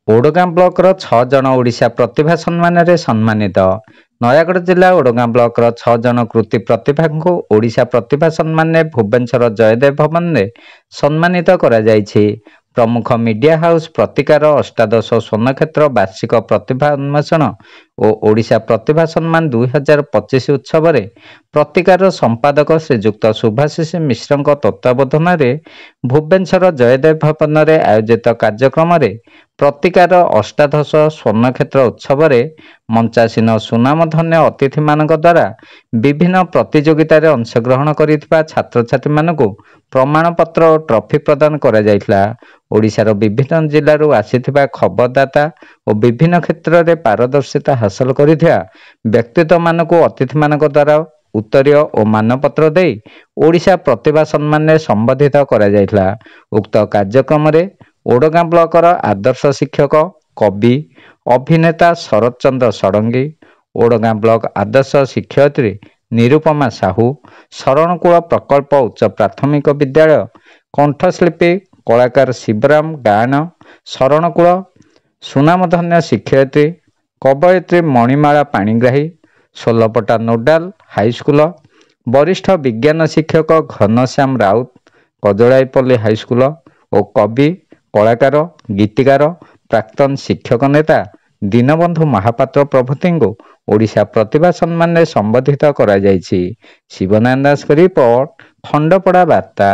ओडगाँ block 6 जन ओडिशा प्रतिभा सम्मान रे सम्मानित। नयागढ़ जिला ओडगाँ ब्लॉक 6 जन कृति प्रतिभा को ओडिशा प्रतिभा सम्मान ने भुवनेश्वर जयदेव भवन में सम्मानित करा जायछि। प्रमुख मीडिया हाउस प्रतिकार अष्टादश स्वर्णक्षेत्र वार्षिक प्रतिभा उन्मोचन और ओडिशा प्रतिभा सम्मान 2025 उत्सव रे प्रतिकार संपादक श्रीजुक्त सुभाषिष मिश्र तत्वावधान में भुवनेश्वर जयदेव भवन में आयोजित कार्यक्रम रे प्रतिकार अष्टादश स्वर्णक्षेत्र उत्सव रे मंचासीन सुनामधन्य अतिथि मानक द्वारा विभिन्न प्रतियोगितार अंशग्रहण करिथिबा छात्र छात्री मानकु प्रमाणपत्र और ट्रॉफी प्रदान करा जायथिला। ओडिशार विभिन्न जिल्लारू आसीथिबा खबरदाता और विभिन्न क्षेत्र में पारदर्शिता हासिल करिथिबा व्यक्तित्व मानकु अतिथि मानक द्वारा उत्तरीय और मानपत्र दे ओडिशा प्रतिभा सम्मान ने संबोधित करा जायथिला। उक्त कार्यक्रम रे ओडगाँ ब्लॉकर आदर्श शिक्षक कवि अभिनेता शरद चंद्र षडंगी, ओडगाँ ब्लॉक आदर्श शिक्षयित्री निरुपमा साहू, शरणकूल प्रकल्प उच्च प्राथमिक विद्यालय कंठशिल्पी कलाकार शिवराम गायन, शरणकूल सुनामधन्य शिक्षयित्री कवयित्री मणिमाला पाणिग्राही, सोलपटा नोडाल हाईस्कूल, वरिष्ठ विज्ञान शिक्षक घनश्याम राउत कजड़ाईपल्ली हाईस्कूल और कवि कलाकार गीतिकार प्राक्तन शिक्षक नेता दीनबंधु महापात्र प्रभृति को ओडिशा प्रतिभा सम्मान ने संबोधित करा जायछि। शिवनारायण दास रिपोर्ट खंडपड़ा वार्ता।